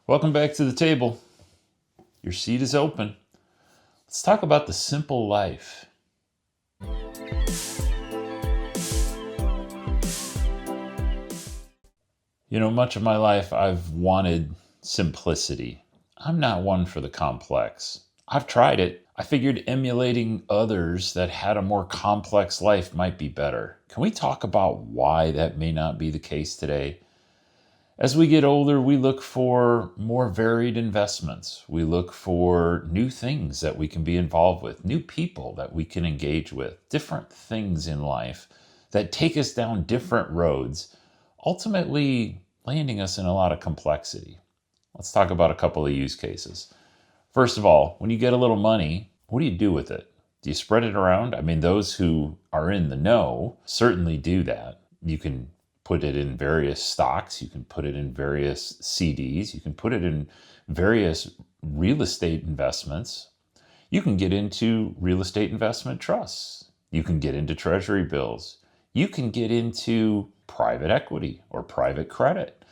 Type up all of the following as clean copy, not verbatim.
Welcome back to the table. Your seat is open. Let's talk about the simple life. Much of my life I've wanted simplicity. I'm not one for the complex. I've tried it. I figured emulating others that had a more complex life might be better. Can we talk about why that may not be the case today? As we get older, we look for more varied investments. We look for new things that we can be involved with, new people that we can engage with, different things in life that take us down different roads, ultimately landing us in a lot of complexity. Let's talk about a couple of use cases. First of all, when you get a little money, what do you do with it? Do you spread it around? I mean, those who are in the know certainly do that. You can put it in various stocks, you can put it in various CDs, you can put it in various real estate investments. You can get into real estate investment trusts. You can get into treasury bills. You can get into private equity or private credit.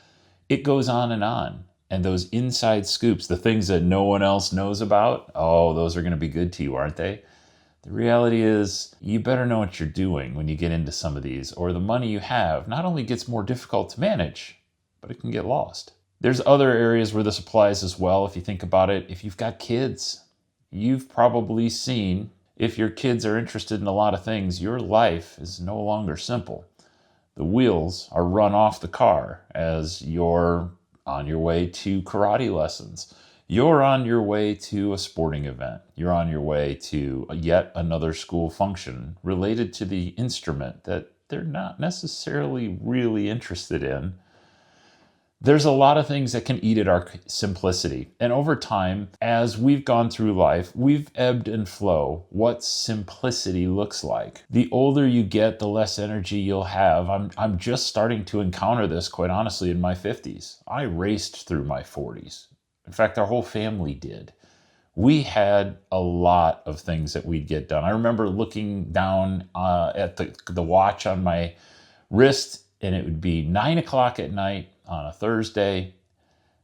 It goes on and on. And those inside scoops, the things that no one else knows about, oh, those are going to be good to you, aren't they? The reality is, you better know what you're doing when you get into some of these, or the money you have not only gets more difficult to manage, but it can get lost. There's other areas where this applies as well. If you think about it, if you've got kids, you've probably seen if your kids are interested in a lot of things, your life is no longer simple. The wheels are run off the car as you're on your way to karate lessons. You're on your way to a sporting event. You're on your way to yet another school function related to the instrument that they're not necessarily really interested in. There's a lot of things that can eat at our simplicity. And over time, as we've gone through life, we've ebbed and flow what simplicity looks like. The older you get, the less energy you'll have. I'm just starting to encounter this, quite honestly, in my 50s. I raced through my 40s. In fact, our whole family did. We had a lot of things that we'd get done. I remember looking down at the watch on my wrist, and it would be 9 o'clock at night on a Thursday.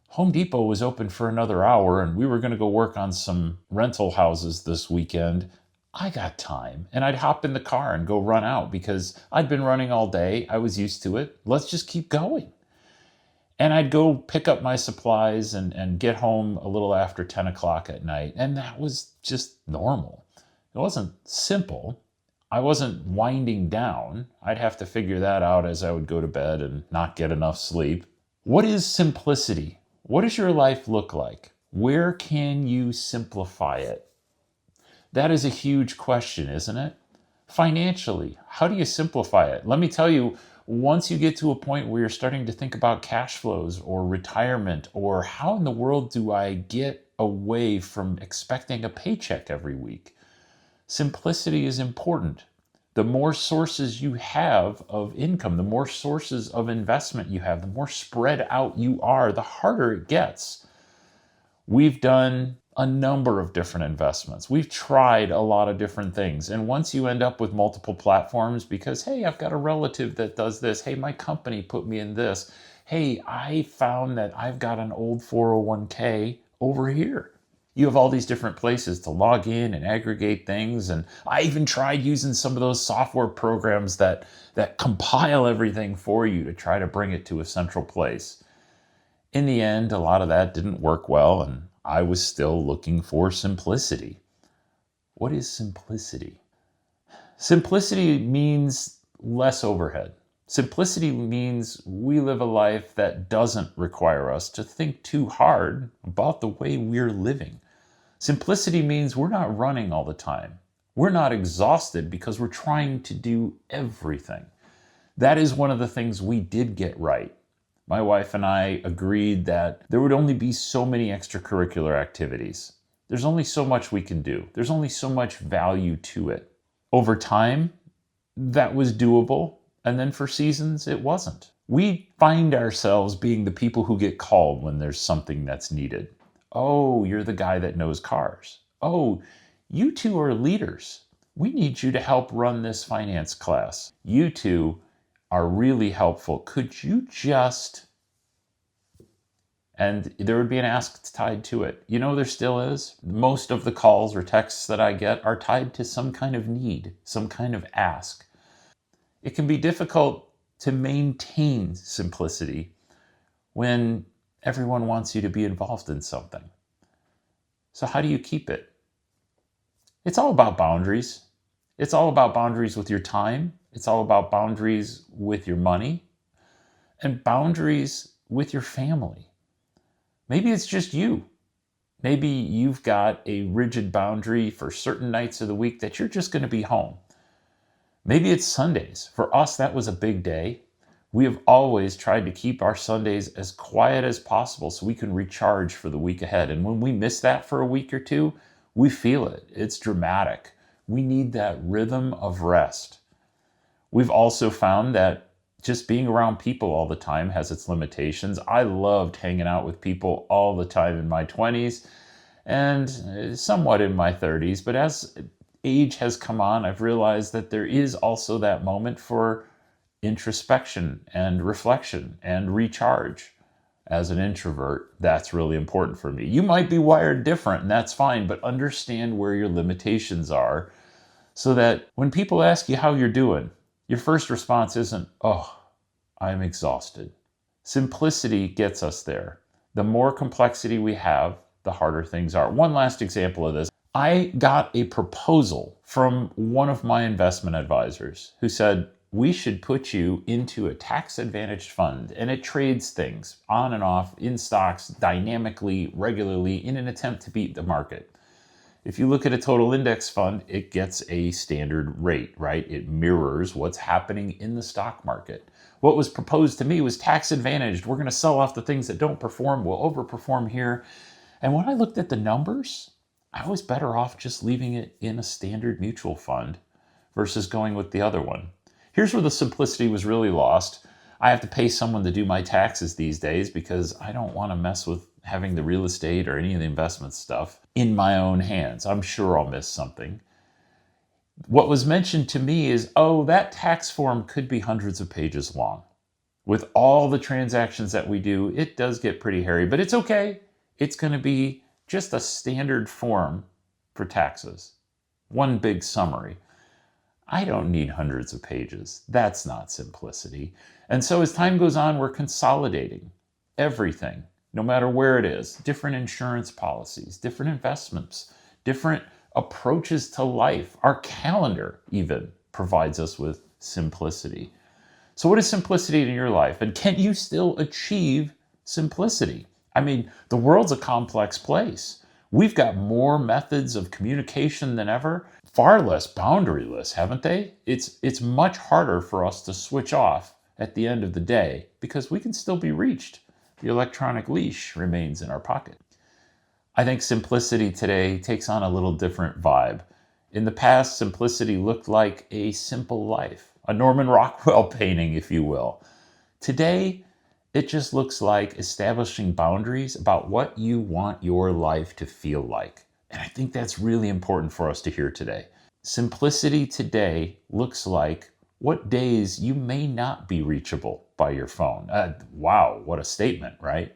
Home Depot was open for another hour, and we were going to go work on some rental houses this weekend. I got time, and I'd hop in the car and go run out because I'd been running all day. I was used to it. Let's just keep going. And I'd go pick up my supplies and get home a little after 10 o'clock at night. And that was just normal. It wasn't simple. I wasn't winding down. I'd have to figure that out as I would go to bed and not get enough sleep. What is simplicity? What does your life look like? Where can you simplify it? That is a huge question, isn't it? Financially, how do you simplify it? Let me tell you, once you get to a point where you're starting to think about cash flows or retirement or how in the world do I get away from expecting a paycheck every week, simplicity is important. The more sources you have of income, the more sources of investment you have, the more spread out you are, the harder it gets. We've done a number of different investments. We've tried a lot of different things. And once you end up with multiple platforms because, hey, I've got a relative that does this. Hey, my company put me in this. Hey, I found that I've got an old 401k over here. You have all these different places to log in and aggregate things. And I even tried using some of those software programs that compile everything for you to try to bring it to a central place. In the end, a lot of that didn't work well, and I was still looking for simplicity. What is simplicity? Simplicity means less overhead. Simplicity means we live a life that doesn't require us to think too hard about the way we're living. Simplicity means we're not running all the time. We're not exhausted because we're trying to do everything. That is one of the things we did get right. My wife and I agreed that there would only be so many extracurricular activities. There's only so much we can do. There's only so much value to it. Over time, that was doable, and then for seasons, it wasn't. We find ourselves being the people who get called when there's something that's needed. Oh, you're the guy that knows cars. Oh, you two are leaders. We need you to help run this finance class. You two are really helpful. Could you just... and there would be an ask tied to it. You know, there still is. Most of the calls or texts that I get are tied to some kind of need, some kind of ask. It can be difficult to maintain simplicity when everyone wants you to be involved in something. So how do you keep it? It's all about boundaries. It's all about boundaries with your time. It's all about boundaries with your money and boundaries with your family. Maybe it's just you. Maybe you've got a rigid boundary for certain nights of the week that you're just going to be home. Maybe it's Sundays. For us, that was a big day. We have always tried to keep our Sundays as quiet as possible so we can recharge for the week ahead. And when we miss that for a week or two, we feel it. It's dramatic. We need that rhythm of rest. We've also found that just being around people all the time has its limitations. I loved hanging out with people all the time in my 20s and somewhat in my 30s. But as age has come on, I've realized that there is also that moment for introspection and reflection and recharge. As an introvert, that's really important for me. You might be wired different, and that's fine, but understand where your limitations are so that when people ask you how you're doing, your first response isn't, "Oh, I'm exhausted." Simplicity gets us there. The more complexity we have, the harder things are. One last example of this. I got a proposal from one of my investment advisors who said, "We should put you into a tax-advantaged fund, and it trades things on and off in stocks dynamically, regularly, in an attempt to beat the market." If you look at a total index fund, it gets a standard rate, right? It mirrors what's happening in the stock market. What was proposed to me was tax advantaged. We're going to sell off the things that don't perform. We'll overperform here. And when I looked at the numbers, I was better off just leaving it in a standard mutual fund versus going with the other one. Here's where the simplicity was really lost. I have to pay someone to do my taxes these days because I don't want to mess with having the real estate or any of the investment stuff in my own hands. I'm sure I'll miss something. What was mentioned to me is, oh, that tax form could be hundreds of pages long. With all the transactions that we do, it does get pretty hairy, but it's okay. It's going to be just a standard form for taxes. One big summary. I don't need hundreds of pages. That's not simplicity. And so as time goes on, we're consolidating everything, no matter where it is, different insurance policies, different investments, different approaches to life. Our calendar even provides us with simplicity. So what is simplicity in your life? And can you still achieve simplicity? I mean, the world's a complex place. We've got more methods of communication than ever, far less boundaryless, haven't they? It's much harder for us to switch off at the end of the day because we can still be reached. The electronic leash remains in our pocket. I think simplicity today takes on a little different vibe. In the past, simplicity looked like a simple life, a Norman Rockwell painting, if you will. Today, it just looks like establishing boundaries about what you want your life to feel like. And I think that's really important for us to hear today. Simplicity today looks like what days you may not be reachable by your phone. Wow, what a statement, right?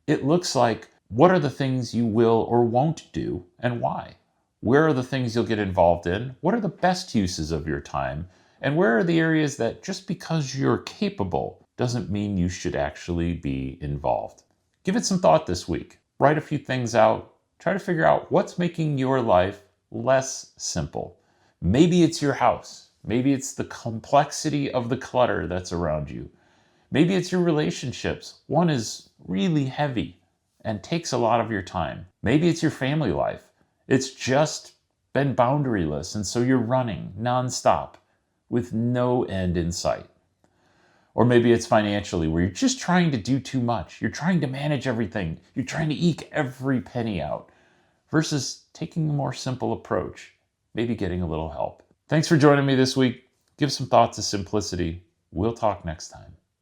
It looks like what are the things you will or won't do and why? Where are the things you'll get involved in? What are the best uses of your time? And where are the areas that just because you're capable doesn't mean you should actually be involved? Give it some thought this week. Write a few things out. Try to figure out what's making your life less simple. Maybe it's your house. Maybe it's the complexity of the clutter that's around you. Maybe it's your relationships. One is really heavy and takes a lot of your time. Maybe it's your family life. It's just been boundaryless, and so you're running nonstop with no end in sight. Or maybe it's financially, where you're just trying to do too much. You're trying to manage everything. You're trying to eke every penny out versus taking a more simple approach, maybe getting a little help. Thanks for joining me this week. Give some thought to simplicity. We'll talk next time.